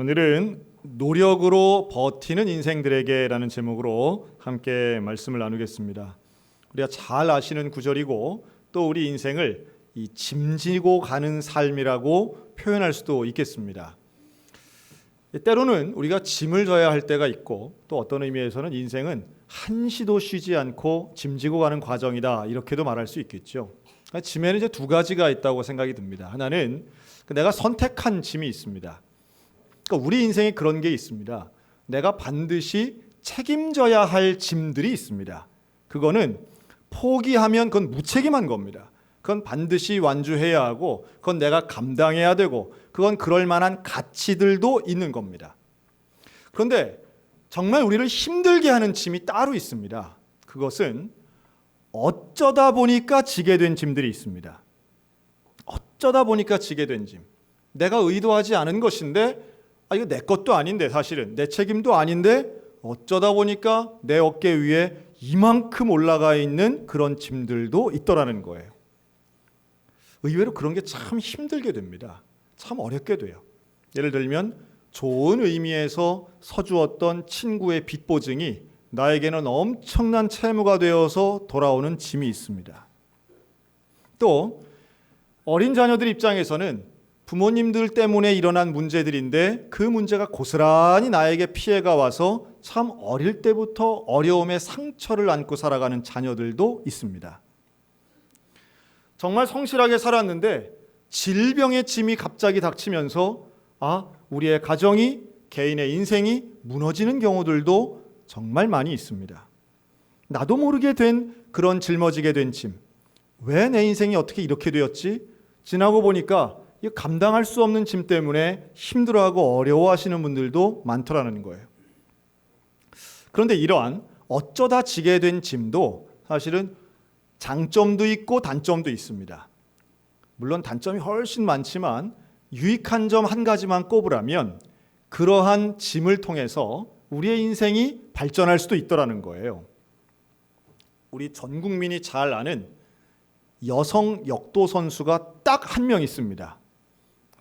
오늘은 노력으로 버티는 인생들에게라는 제목으로 함께 말씀을 나누겠습니다. 우리가 잘 아시는 구절이고 또 우리 인생을 이 짐지고 가는 삶이라고 표현할 수도 있겠습니다. 때로는 우리가 짐을 져야 할 때가 있고 또 어떤 의미에서는 인생은 한시도 쉬지 않고 짐지고 가는 과정이다 이렇게도 말할 수 있겠죠. 짐에는 이제 두 가지가 있다고 생각이 듭니다. 하나는 내가 선택한 짐이 있습니다. 그러니까 우리 인생에 그런 게 있습니다. 내가 반드시 책임져야 할 짐들이 있습니다. 그거는 포기하면 그건 무책임한 겁니다. 그건 반드시 완주해야 하고 그건 내가 감당해야 되고 그건 그럴 만한 가치들도 있는 겁니다. 그런데 정말 우리를 힘들게 하는 짐이 따로 있습니다. 그것은 어쩌다 보니까 지게 된 짐들이 있습니다. 어쩌다 보니까 지게 된 짐. 내가 의도하지 않은 것인데 이거 내 것도 아닌데 사실은 내 책임도 아닌데 어쩌다 보니까 내 어깨 위에 이만큼 올라가 있는 그런 짐들도 있더라는 거예요. 의외로 그런 게 참 힘들게 됩니다. 참 어렵게 돼요. 예를 들면 좋은 의미에서 서주었던 친구의 빚 보증이 나에게는 엄청난 채무가 되어서 돌아오는 짐이 있습니다. 또 어린 자녀들 입장에서는 부모님들 때문에 일어난 문제들인데 그 문제가 고스란히 나에게 피해가 와서 참 어릴 때부터 어려움의 상처를 안고 살아가는 자녀들도 있습니다. 정말 성실하게 살았는데 질병의 짐이 갑자기 닥치면서 우리의 가정이, 개인의 인생이 무너지는 경우들도 정말 많이 있습니다. 나도 모르게 된 그런 짊어지게 된 짐. 왜 내 인생이 어떻게 이렇게 되었지? 지나고 보니까 감당할 수 없는 짐 때문에 힘들어하고 어려워하시는 분들도 많더라는 거예요. 그런데 이러한 어쩌다 지게 된 짐도 사실은 장점도 있고 단점도 있습니다. 물론 단점이 훨씬 많지만 유익한 점 한 가지만 꼽으라면 그러한 짐을 통해서 우리의 인생이 발전할 수도 있더라는 거예요. 우리 전 국민이 잘 아는 여성 역도 선수가 딱 한 명 있습니다.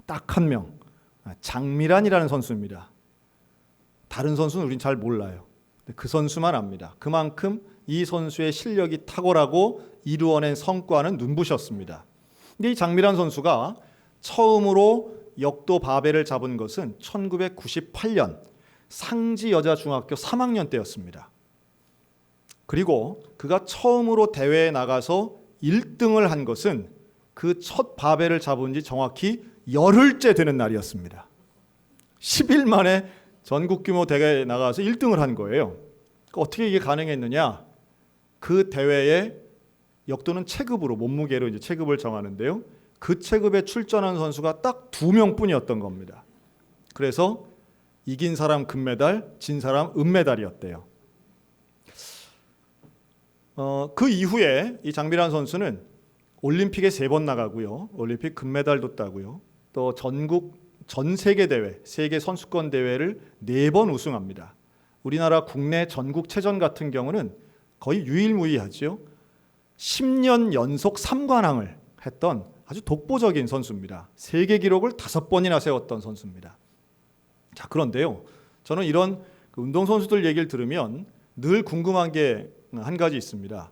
딱 한 명. 장미란이라는 선수입니다. 다른 선수는 우린 잘 몰라요. 그 선수만 압니다. 그만큼 이 선수의 실력이 탁월하고 이루어낸 성과는 눈부셨습니다. 근데 이 장미란 선수가 처음으로 역도 바벨을 잡은 것은 1998년 상지 여자중학교 3학년 때였습니다. 그리고 그가 처음으로 대회에 나가서 1등을 한 것은 그 첫 바벨을 잡은 지 정확히 열흘째 되는 날이었습니다. 10일 만에 전국 규모 대회에 나가서 1등을 한 거예요. 어떻게 이게 가능했느냐? 그 대회에 역도는 체급으로 몸무게로 이제 체급을 정하는데요. 그 체급에 출전한 선수가 딱 2명뿐이었던 겁니다. 그래서 이긴 사람 금메달, 진 사람 은메달이었대요. 그 이후에 이 장미란 선수는 올림픽에 3번 나가고요. 올림픽 금메달도 따고요. 또 전 세계 대회, 세계 선수권 대회를 4번 우승합니다. 우리나라 국내 전국체전 같은 경우는 거의 유일무이하죠. 10년 연속 3관왕을 했던 아주 독보적인 선수입니다. 세계 기록을 5번이나 세웠던 선수입니다. 자, 그런데요. 저는 이런 운동선수들 얘기를 들으면 늘 궁금한 게 한 가지 있습니다.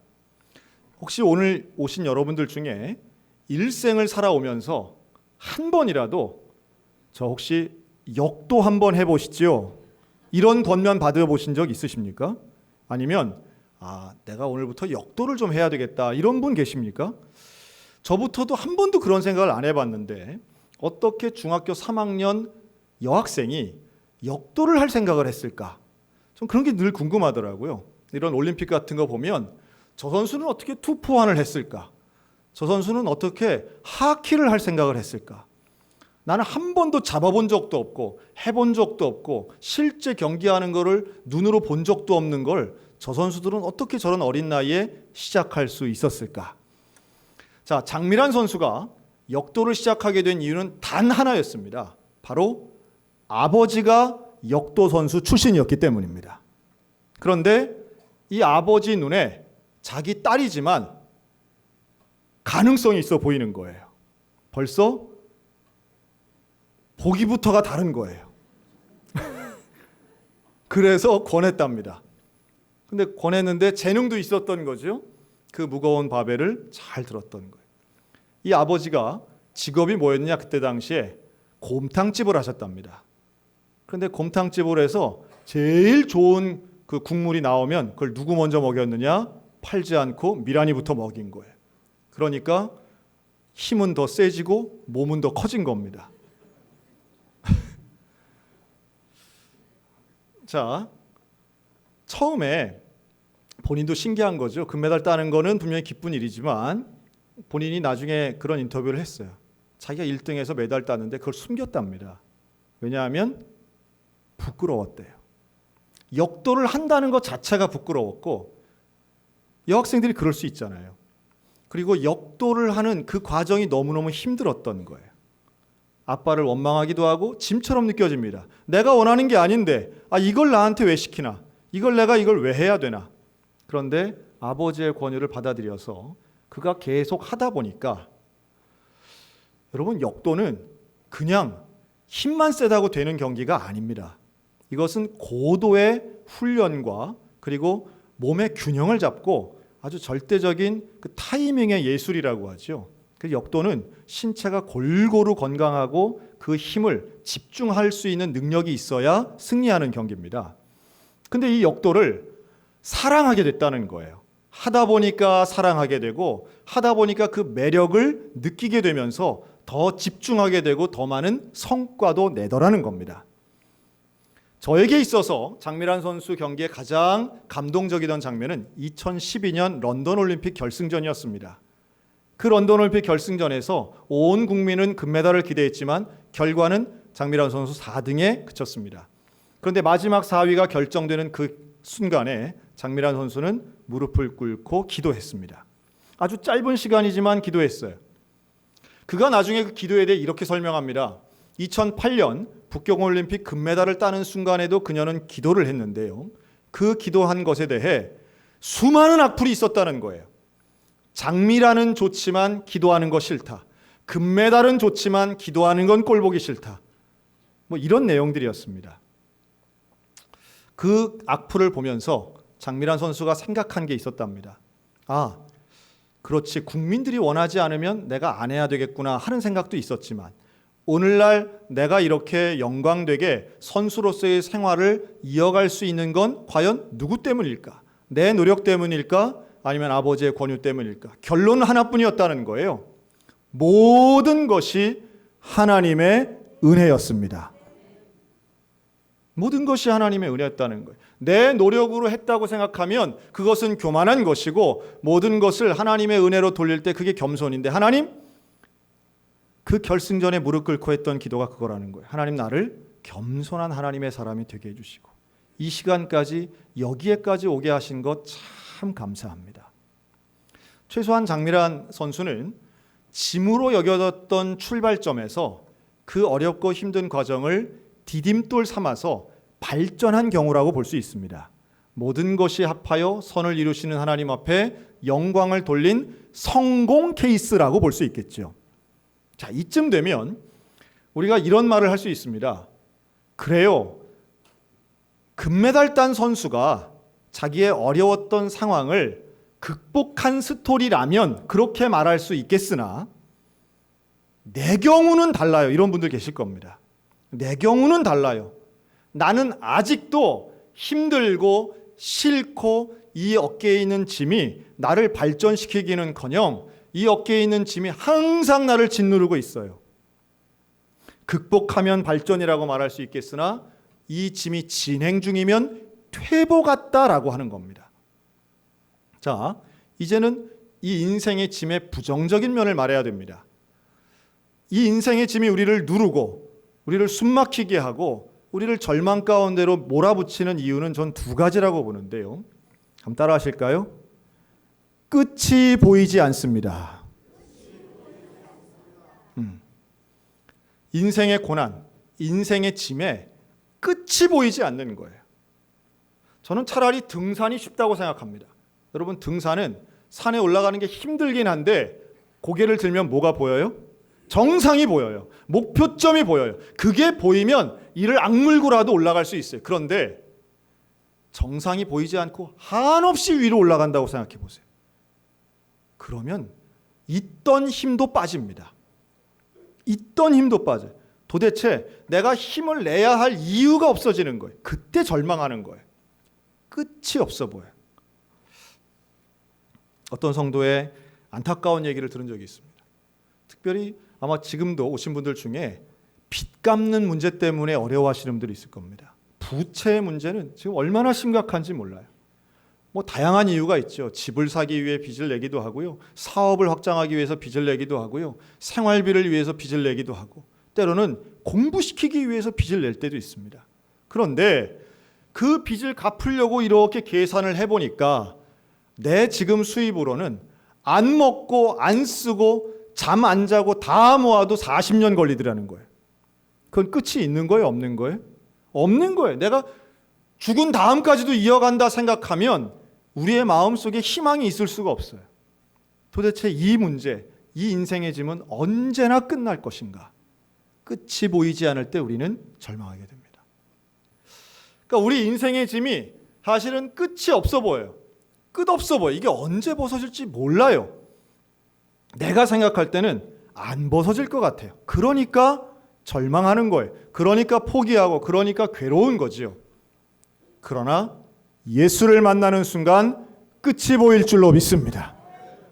혹시 오늘 오신 여러분들 중에 일생을 살아오면서 한 번이라도 저 혹시 역도 한번 해보시죠? 이런 권면 받아보신 적 있으십니까? 아니면 내가 오늘부터 역도를 좀 해야 되겠다 이런 분 계십니까? 저부터도 한 번도 그런 생각을 안 해봤는데 어떻게 중학교 3학년 여학생이 역도를 할 생각을 했을까? 좀 그런 게 늘 궁금하더라고요. 이런 올림픽 같은 거 보면 저 선수는 어떻게 투포환을 했을까? 저 선수는 어떻게 하키를 할 생각을 했을까? 나는 한 번도 잡아본 적도 없고 해본 적도 없고 실제 경기하는 거를 눈으로 본 적도 없는 걸 저 선수들은 어떻게 저런 어린 나이에 시작할 수 있었을까? 자, 장미란 선수가 역도를 시작하게 된 이유는 단 하나였습니다. 바로 아버지가 역도 선수 출신이었기 때문입니다. 그런데 이 아버지 눈에 자기 딸이지만 가능성이 있어 보이는 거예요. 벌써 보기부터가 다른 거예요. 그래서 권했답니다. 근데 권했는데 재능도 있었던 거죠. 그 무거운 바벨을 잘 들었던 거예요. 이 아버지가 직업이 뭐였느냐, 그때 당시에 곰탕집을 하셨답니다. 그런데 곰탕집을 해서 제일 좋은 그 국물이 나오면 그걸 누구 먼저 먹였느냐? 팔지 않고 미란이부터 먹인 거예요. 그러니까 힘은 더 세지고 몸은 더 커진 겁니다. 자, 처음에 본인도 신기한 거죠. 금메달 따는 거는 분명히 기쁜 일이지만 본인이 나중에 그런 인터뷰를 했어요. 자기가 1등해서 메달 땄는데 그걸 숨겼답니다. 왜냐하면 부끄러웠대요. 역도를 한다는 것 자체가 부끄러웠고, 여학생들이 그럴 수 있잖아요. 그리고 역도를 하는 그 과정이 너무너무 힘들었던 거예요. 아빠를 원망하기도 하고 짐처럼 느껴집니다. 내가 원하는 게 아닌데 이걸 나한테 왜 시키나? 내가 이걸 왜 해야 되나? 그런데 아버지의 권유를 받아들여서 그가 계속 하다 보니까, 여러분, 역도는 그냥 힘만 세다고 되는 경기가 아닙니다. 이것은 고도의 훈련과 그리고 몸의 균형을 잡고 아주 절대적인 그 타이밍의 예술이라고 하죠. 그 역도는 신체가 골고루 건강하고 그 힘을 집중할 수 있는 능력이 있어야 승리하는 경기입니다. 근데 이 역도를 사랑하게 됐다는 거예요. 하다 보니까 사랑하게 되고, 하다 보니까 그 매력을 느끼게 되면서 더 집중하게 되고 더 많은 성과도 내더라는 겁니다. 저에게 있어서 장미란 선수 경기에 가장 감동적이던 장면은 2012년 런던 올림픽 결승전이었습니다. 그 런던 올림픽 결승전에서 온 국민은 금메달을 기대했지만 결과는 장미란 선수 4등에 그쳤습니다. 그런데 마지막 4위가 결정되는 그 순간에 장미란 선수는 무릎을 꿇고 기도했습니다. 아주 짧은 시간이지만 기도했어요. 그가 나중에 그 기도에 대해 이렇게 설명합니다. 2008년 북경올림픽 금메달을 따는 순간에도 그녀는 기도를 했는데요. 그 기도한 것에 대해 수많은 악플이 있었다는 거예요. 장미라는 좋지만 기도하는 거 싫다. 금메달은 좋지만 기도하는 건 꼴보기 싫다. 이런 내용들이었습니다. 그 악플을 보면서 장미란 선수가 생각한 게 있었답니다. 그렇지, 국민들이 원하지 않으면 내가 안 해야 되겠구나 하는 생각도 있었지만, 오늘날 내가 이렇게 영광되게 선수로서의 생활을 이어갈 수 있는 건 과연 누구 때문일까? 내 노력 때문일까? 아니면 아버지의 권유 때문일까? 결론은 하나뿐이었다는 거예요. 모든 것이 하나님의 은혜였습니다. 모든 것이 하나님의 은혜였다는 거예요. 내 노력으로 했다고 생각하면 그것은 교만한 것이고, 모든 것을 하나님의 은혜로 돌릴 때 그게 겸손인데, 하나님, 그 결승전에 무릎 꿇고 했던 기도가 그거라는 거예요. 하나님, 나를 겸손한 하나님의 사람이 되게 해주시고 이 시간까지 여기에까지 오게 하신 것 참 감사합니다. 최소한 장미란 선수는 짐으로 여겨졌던 출발점에서 그 어렵고 힘든 과정을 디딤돌 삼아서 발전한 경우라고 볼 수 있습니다. 모든 것이 합하여 선을 이루시는 하나님 앞에 영광을 돌린 성공 케이스라고 볼 수 있겠죠. 자, 이쯤 되면 우리가 이런 말을 할 수 있습니다. 그래요, 금메달 딴 선수가 자기의 어려웠던 상황을 극복한 스토리라면 그렇게 말할 수 있겠으나, 내 경우는 달라요. 이런 분들 계실 겁니다. 내 경우는 달라요. 나는 아직도 힘들고 싫고 이 어깨에 있는 짐이 나를 발전시키기는커녕 이 어깨에 있는 짐이 항상 나를 짓누르고 있어요. 극복하면 발전이라고 말할 수 있겠으나 이 짐이 진행 중이면 퇴보 같다라고 하는 겁니다. 자, 이제는 이 인생의 짐의 부정적인 면을 말해야 됩니다. 이 인생의 짐이 우리를 누르고 우리를 숨막히게 하고 우리를 절망 가운데로 몰아붙이는 이유는 전 두 가지라고 보는데요. 한번 따라 하실까요? 끝이 보이지 않습니다. 인생의 고난, 인생의 짐에 끝이 보이지 않는 거예요. 저는 차라리 등산이 쉽다고 생각합니다. 여러분, 등산은 산에 올라가는 게 힘들긴 한데 고개를 들면 뭐가 보여요? 정상이 보여요. 목표점이 보여요. 그게 보이면 이를 악물고라도 올라갈 수 있어요. 그런데 정상이 보이지 않고 한없이 위로 올라간다고 생각해 보세요. 그러면 있던 힘도 빠집니다. 있던 힘도 빠져요. 도대체 내가 힘을 내야 할 이유가 없어지는 거예요. 그때 절망하는 거예요. 끝이 없어 보여요. 어떤 성도의 안타까운 얘기를 들은 적이 있습니다. 특별히 아마 지금도 오신 분들 중에 빚 갚는 문제 때문에 어려워하시는 분들이 있을 겁니다. 부채의 문제는 지금 얼마나 심각한지 몰라요. 뭐 다양한 이유가 있죠. 집을 사기 위해 빚을 내기도 하고요. 사업을 확장하기 위해서 빚을 내기도 하고요. 생활비를 위해서 빚을 내기도 하고 때로는 공부시키기 위해서 빚을 낼 때도 있습니다. 그런데 그 빚을 갚으려고 이렇게 계산을 해보니까 내 지금 수입으로는 안 먹고 안 쓰고 잠 안 자고 다 모아도 40년 걸리더라는 거예요. 그건 끝이 있는 거예요? 없는 거예요? 없는 거예요. 내가 죽은 다음까지도 이어간다 생각하면 우리의 마음속에 희망이 있을 수가 없어요. 도대체 이 문제, 이 인생의 짐은 언제나 끝날 것인가? 끝이 보이지 않을 때 우리는 절망하게 됩니다. 그러니까 우리 인생의 짐이 사실은 끝이 없어 보여요. 끝없어 보여요. 이게 언제 벗어질지 몰라요. 내가 생각할 때는 안 벗어질 것 같아요. 그러니까 절망하는 거예요. 그러니까 포기하고 그러니까 괴로운 거지요. 그러나 예수를 만나는 순간 끝이 보일 줄로 믿습니다.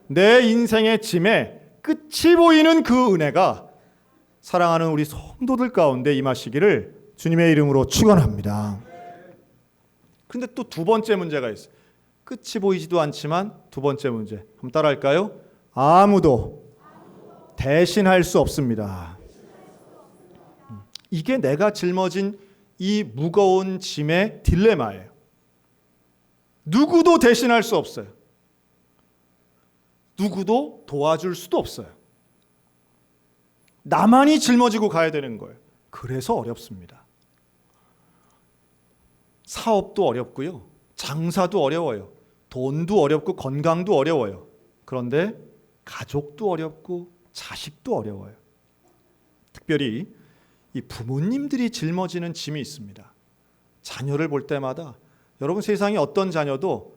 내 인생의 짐에 끝이 보이는 그 은혜가 사랑하는 우리 성도들 가운데 임하시기를 주님의 이름으로 축원합니다. 그런데 또 두 번째 문제가 있어요. 끝이 보이지도 않지만 두 번째 문제. 한번 따라할까요? 아무도 대신할 수 없습니다. 이게 내가 짊어진 이 무거운 짐의 딜레마예요. 누구도 대신할 수 없어요. 누구도 도와줄 수도 없어요. 나만이 짊어지고 가야 되는 거예요. 그래서 어렵습니다. 사업도 어렵고요. 장사도 어려워요. 돈도 어렵고 건강도 어려워요. 그런데 가족도 어렵고 자식도 어려워요. 특별히 이 부모님들이 짊어지는 짐이 있습니다. 자녀를 볼 때마다 여러분 세상에 어떤 자녀도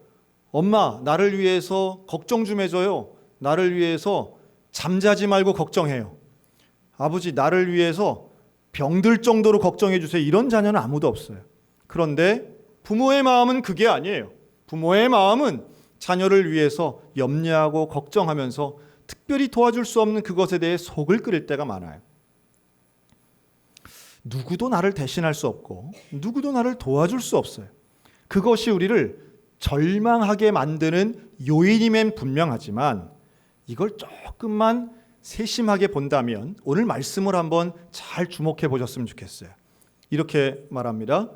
엄마 나를 위해서 걱정 좀 해줘요. 나를 위해서 잠자지 말고 걱정해요. 아버지 나를 위해서 병들 정도로 걱정해 주세요. 이런 자녀는 아무도 없어요. 그런데 부모의 마음은 그게 아니에요. 부모의 마음은 자녀를 위해서 염려하고 걱정하면서 특별히 도와줄 수 없는 그것에 대해 속을 끓일 때가 많아요. 누구도 나를 대신할 수 없고 누구도 나를 도와줄 수 없어요. 그것이 우리를 절망하게 만드는 요인이면 분명하지만 이걸 조금만 세심하게 본다면 오늘 말씀을 한번 잘 주목해 보셨으면 좋겠어요. 이렇게 말합니다.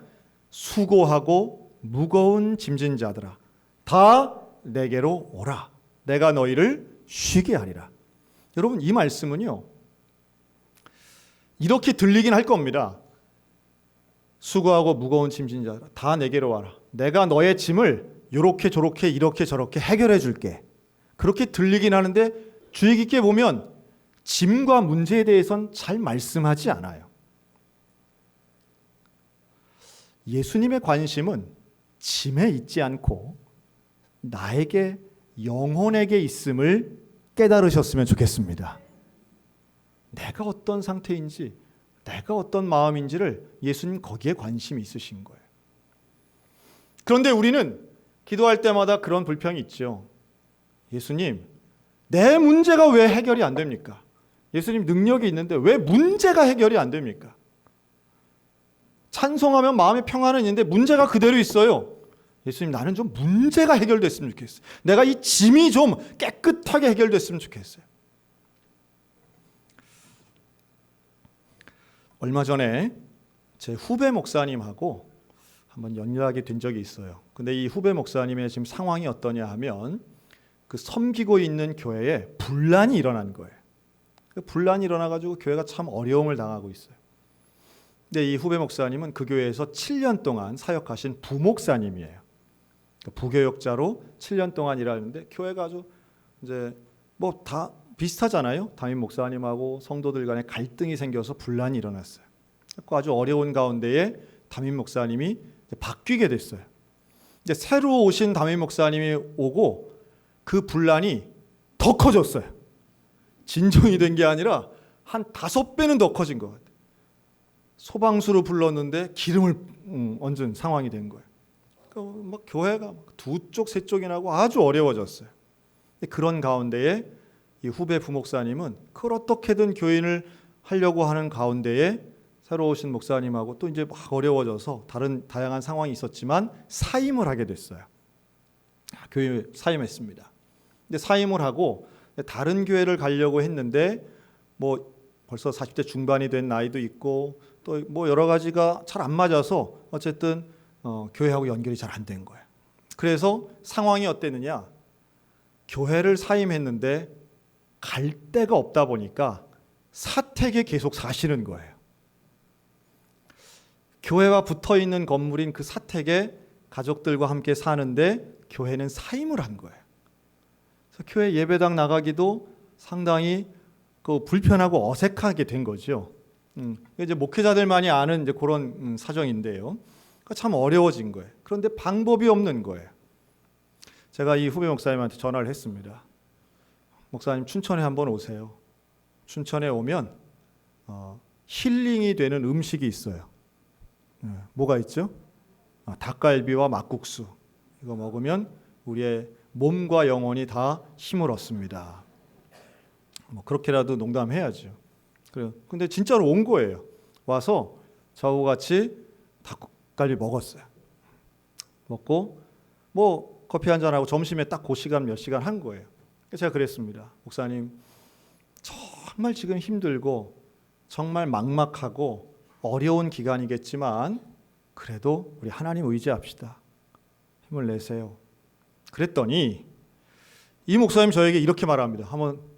수고하고 무거운 짐진 자들아 다 내게로 오라. 내가 너희를 쉬게 하리라. 여러분 이 말씀은요. 이렇게 들리긴 할 겁니다. 수고하고 무거운 짐진 자들아 다 내게로 와라. 내가 너의 짐을 요렇게 저렇게 이렇게 저렇게 해결해 줄게. 그렇게 들리긴 하는데 주의 깊게 보면 짐과 문제에 대해서는 잘 말씀하지 않아요. 예수님의 관심은 짐에 있지 않고 나에게 영혼에게 있음을 깨달으셨으면 좋겠습니다. 내가 어떤 상태인지 내가 어떤 마음인지를 예수님 거기에 관심이 있으신 거예요. 그런데 우리는 기도할 때마다 그런 불평이 있죠. 예수님, 내 문제가 왜 해결이 안 됩니까? 예수님 능력이 있는데 왜 문제가 해결이 안 됩니까? 찬송하면 마음의 평안은 있는데 문제가 그대로 있어요. 예수님 나는 좀 문제가 해결됐으면 좋겠어요. 내가 이 짐이 좀 깨끗하게 해결됐으면 좋겠어요. 얼마 전에 제 후배 목사님하고 한번 연락이 된 적이 있어요. 근데 이 후배 목사님의 지금 상황이 어떠냐 하면 그 섬기고 있는 교회에 분란이 일어난 거예요. 그 분란이 일어나가지고 교회가 참 어려움을 당하고 있어요. 근데 이 후배 목사님은 그 교회에서 7년 동안 사역하신 부목사님이에요. 부교역자로 7년 동안 일하는데 교회가 아주 이제 뭐 다 비슷하잖아요. 담임 목사님하고 성도들 간에 갈등이 생겨서 분란이 일어났어요. 아주 어려운 가운데에 담임 목사님이 바뀌게 됐어요. 이제 새로 오신 담임 목사님이 오고 그 분란이 더 커졌어요. 진정이 된 게 아니라 한 5배는 더 커진 것 같아요. 소방수로 불렀는데 기름을 얹은 상황이 된 거예요. 그러니까 막 교회가 두 쪽, 세 쪽이 나고 아주 어려워졌어요. 그런 가운데에 이 후배 부목사님은 그걸 어떻게든 교인을 하려고 하는 가운데에 새로 오신 목사님하고 또 이제 막 어려워져서 다른 다양한 상황이 있었지만 사임을 하게 됐어요. 교회 사임했습니다. 근데 사임을 하고 다른 교회를 가려고 했는데 뭐 벌써 40대 중반이 된 나이도 있고 또 뭐 여러 가지가 잘 안 맞아서 어쨌든 교회하고 연결이 잘 안 된 거예요. 그래서 상황이 어땠느냐? 교회를 사임했는데 갈 데가 없다 보니까 사택에 계속 사시는 거예요. 교회와 붙어 있는 건물인 그 사택에 가족들과 함께 사는데 교회는 사임을 한 거예요. 그래서 교회 예배당 나가기도 상당히 불편하고 어색하게 된 거죠. 이제 목회자들만이 아는 이제 그런 사정인데요. 그러니까 참 어려워진 거예요. 그런데 방법이 없는 거예요. 제가 이 후배 목사님한테 전화를 했습니다. 목사님 춘천에 한번 오세요. 춘천에 오면 힐링이 되는 음식이 있어요. 뭐가 있죠? 닭갈비와 막국수. 이거 먹으면 우리의 몸과 영혼이 다 힘을 얻습니다. 뭐 그렇게라도 농담해야죠. 그래요. 근데 진짜로 온 거예요. 와서 저하고 같이 닭갈비 먹었어요. 먹고 뭐 커피 한잔 하고 점심에 딱 그 시간 몇 시간 한 거예요. 제가 그랬습니다. 목사님 정말 지금 힘들고 정말 막막하고 어려운 기간이겠지만 그래도 우리 하나님 의지합시다. 힘을 내세요. 그랬더니 이 목사님 저에게 이렇게 말합니다.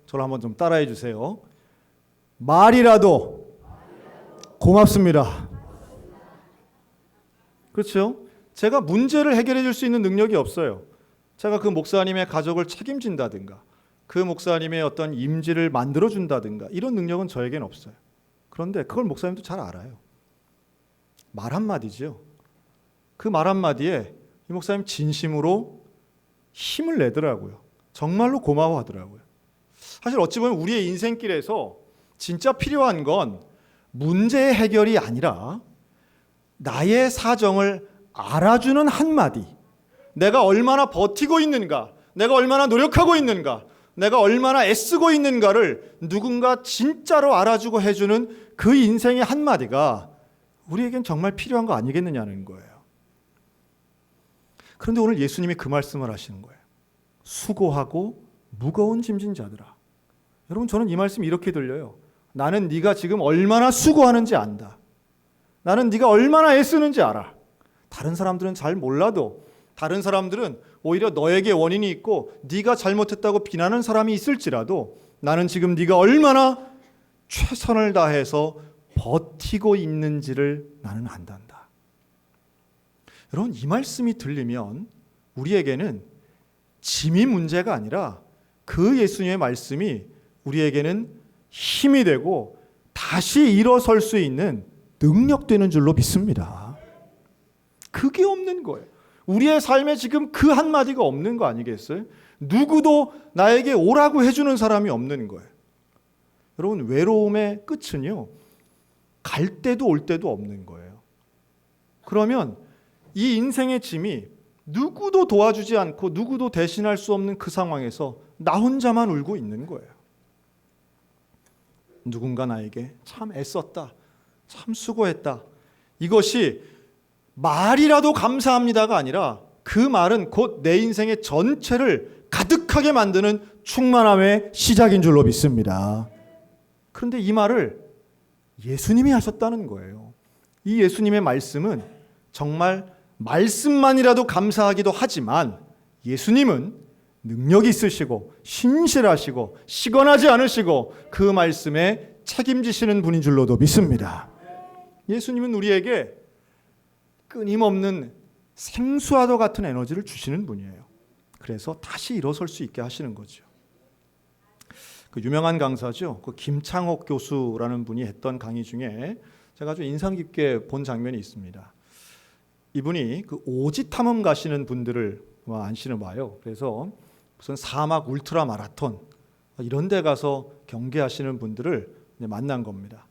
저를 한번 좀 따라해 주세요. 말이라도 고맙습니다. 그렇죠? 제가 문제를 해결해 줄 수 있는 능력이 없어요. 제가 그 목사님의 가족을 책임진다든가 그 목사님의 어떤 임지를 만들어 준다든가 이런 능력은 저에겐 없어요. 그런데 그걸 목사님도 잘 알아요. 말 한마디죠. 그 말 한마디에 이 목사님 진심으로 힘을 내더라고요. 정말로 고마워하더라고요. 사실 어찌 보면 우리의 인생길에서 진짜 필요한 건 문제의 해결이 아니라 나의 사정을 알아주는 한마디, 내가 얼마나 버티고 있는가, 내가 얼마나 노력하고 있는가, 내가 얼마나 애쓰고 있는가를 누군가 진짜로 알아주고 해주는 그 인생의 한마디가 우리에겐 정말 필요한 거 아니겠느냐는 거예요. 그런데 오늘 예수님이 그 말씀을 하시는 거예요. 수고하고 무거운 짐진 자들아. 여러분 저는 이 말씀이 이렇게 들려요. 나는 네가 지금 얼마나 수고하는지 안다. 나는 네가 얼마나 애쓰는지 알아. 다른 사람들은 잘 몰라도 다른 사람들은 오히려 너에게 원인이 있고 네가 잘못했다고 비난하는 사람이 있을지라도 나는 지금 네가 얼마나 최선을 다해서 버티고 있는지를 나는 안단다. 여러분 이 말씀이 들리면 우리에게는 짐이 문제가 아니라 그 예수님의 말씀이 우리에게는 힘이 되고 다시 일어설 수 있는 능력되는 줄로 믿습니다. 그게 없는 거예요. 우리의 삶에 지금 그 한마디가 없는 거 아니겠어요? 누구도 나에게 오라고 해주는 사람이 없는 거예요. 여러분 외로움의 끝은요, 갈 때도 올 때도 없는 거예요. 그러면 이 인생의 짐이 누구도 도와주지 않고 누구도 대신할 수 없는 그 상황에서 나 혼자만 울고 있는 거예요. 누군가 나에게 참 애썼다, 참 수고했다. 이것이 말이라도 감사합니다가 아니라 그 말은 곧 내 인생의 전체를 가득하게 만드는 충만함의 시작인 줄로 믿습니다. 그런데 이 말을 예수님이 하셨다는 거예요. 이 예수님의 말씀은 정말 말씀만이라도 감사하기도 하지만 예수님은 능력이 있으시고 신실하시고 시건하지 않으시고 그 말씀에 책임지시는 분인 줄로도 믿습니다. 예수님은 우리에게 끊임없는 생수와도 같은 에너지를 주시는 분이에요. 그래서 다시 일어설 수 있게 하시는 거죠. 그 유명한 강사죠. 그 김창옥 교수라는 분이 했던 강의 중에 제가 아주 인상 깊게 본 장면이 있습니다. 이분이 그 오지 탐험 가시는 분들을 안시는 와요. 그래서 무슨 사막 울트라 마라톤 이런 데 가서 경기하시는 분들을 만난 겁니다.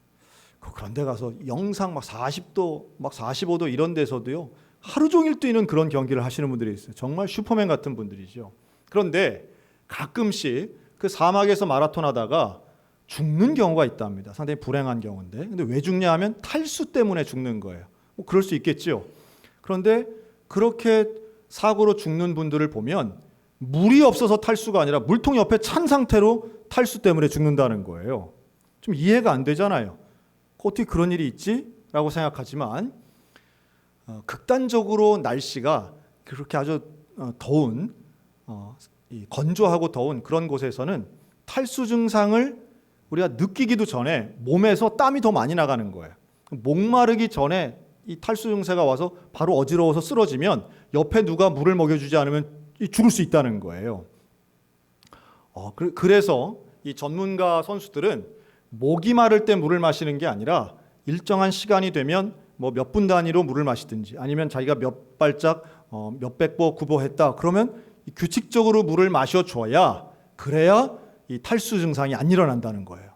그런 데 가서 영상 막 40도, 막 45도 이런 데서도요, 하루 종일 뛰는 그런 경기를 하시는 분들이 있어요. 정말 슈퍼맨 같은 분들이죠. 그런데 가끔씩 그 사막에서 마라톤 하다가 죽는 경우가 있답니다. 상당히 불행한 경우인데. 근데 왜 죽냐 하면 탈수 때문에 죽는 거예요. 뭐 그럴 수 있겠죠. 그런데 그렇게 사고로 죽는 분들을 보면 물이 없어서 탈수가 아니라 물통 옆에 찬 상태로 탈수 때문에 죽는다는 거예요. 좀 이해가 안 되잖아요. 어떻게 그런 일이 있지? 라고 생각하지만 극단적으로 날씨가 그렇게 아주 더운 건조하고 더운 그런 곳에서는 탈수 증상을 우리가 느끼기도 전에 몸에서 땀이 더 많이 나가는 거예요. 목마르기 전에 이 탈수 증세가 와서 바로 어지러워서 쓰러지면 옆에 누가 물을 먹여주지 않으면 죽을 수 있다는 거예요. 그래서 이 전문가 선수들은 목이 마를 때 물을 마시는 게 아니라 일정한 시간이 되면 뭐 몇 분 단위로 물을 마시든지 아니면 자기가 몇 발짝 몇백 보 구보했다 그러면 규칙적으로 물을 마셔줘야 그래야 이 탈수 증상이 안 일어난다는 거예요.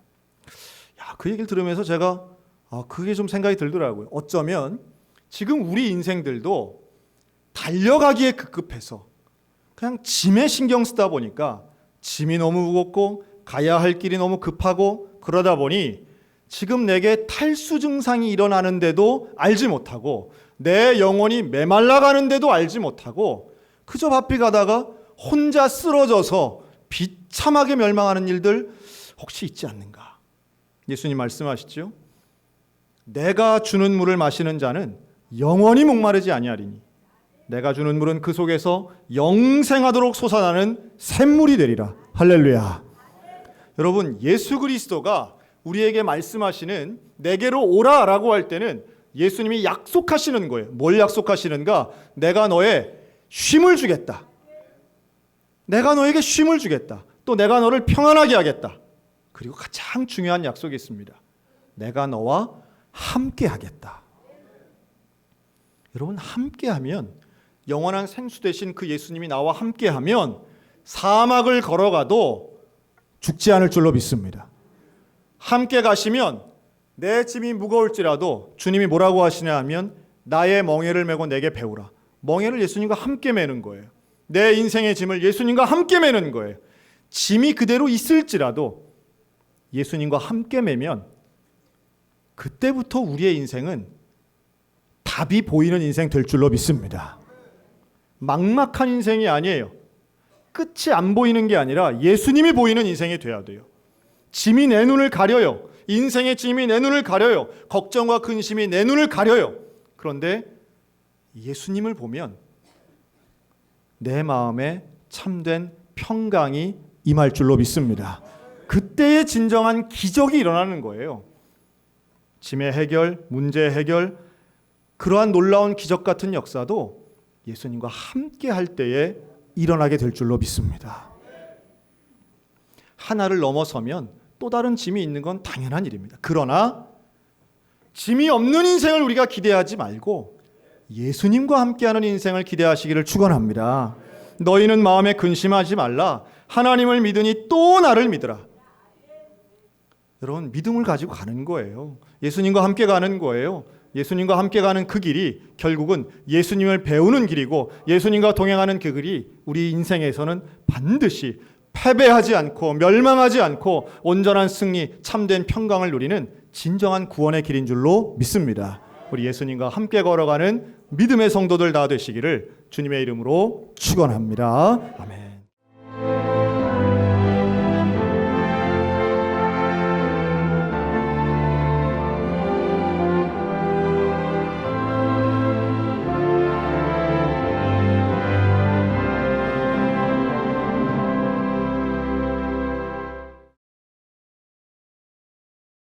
그 얘기를 들으면서 제가 그게 좀 생각이 들더라고요. 어쩌면 지금 우리 인생들도 달려가기에 급급해서 그냥 짐에 신경 쓰다 보니까 짐이 너무 무겁고 가야 할 길이 너무 급하고 그러다 보니 지금 내게 탈수 증상이 일어나는데도 알지 못하고 내 영혼이 메말라가는데도 알지 못하고 그저 바삐 가다가 혼자 쓰러져서 비참하게 멸망하는 일들 혹시 있지 않는가? 예수님 말씀하시죠. 내가 주는 물을 마시는 자는 영원히 목마르지 아니하리니 내가 주는 물은 그 속에서 영생하도록 솟아나는 샘물이 되리라. 할렐루야. 여러분, 예수 그리스도가 우리에게 말씀하시는 내게로 오라라고 할 때는 예수님이 약속하시는 거예요. 뭘 약속하시는가? 내가 너의 쉼을 주겠다. 내가 너에게 쉼을 주겠다. 또 내가 너를 평안하게 하겠다. 그리고 가장 중요한 약속이 있습니다. 내가 너와 함께 하겠다. 여러분, 함께하면 영원한 생수 되신 그 예수님이 나와 함께하면 사막을 걸어가도 죽지 않을 줄로 믿습니다. 함께 가시면 내 짐이 무거울지라도 주님이 뭐라고 하시냐 하면 나의 멍에를 메고 내게 배우라. 멍에를 예수님과 함께 메는 거예요. 내 인생의 짐을 예수님과 함께 메는 거예요. 짐이 그대로 있을지라도 예수님과 함께 메면 그때부터 우리의 인생은 답이 보이는 인생 될 줄로 믿습니다. 막막한 인생이 아니에요. 끝이 안 보이는 게 아니라 예수님이 보이는 인생이 돼야 돼요. 짐이 내 눈을 가려요. 인생의 짐이 내 눈을 가려요. 걱정과 근심이 내 눈을 가려요. 그런데 예수님을 보면 내 마음에 참된 평강이 임할 줄로 믿습니다. 그때의 진정한 기적이 일어나는 거예요. 짐의 해결, 문제 해결, 그러한 놀라운 기적 같은 역사도 예수님과 함께 할 때에 일어나게 될 줄로 믿습니다. 하나를 넘어서면 또 다른 짐이 있는 건 당연한 일입니다. 그러나 짐이 없는 인생을 우리가 기대하지 말고 예수님과 함께하는 인생을 기대하시기를 축원합니다. 너희는 마음에 근심하지 말라. 하나님을 믿으니 또 나를 믿으라. 여러분, 믿음을 가지고 가는 거예요. 예수님과 함께 가는 거예요. 예수님과 함께 가는 그 길이 결국은 예수님을 배우는 길이고 예수님과 동행하는 그 길이 우리 인생에서는 반드시 패배하지 않고 멸망하지 않고 온전한 승리, 참된 평강을 누리는 진정한 구원의 길인 줄로 믿습니다. 우리 예수님과 함께 걸어가는 믿음의 성도들 다 되시기를 주님의 이름으로 축원합니다. 아멘.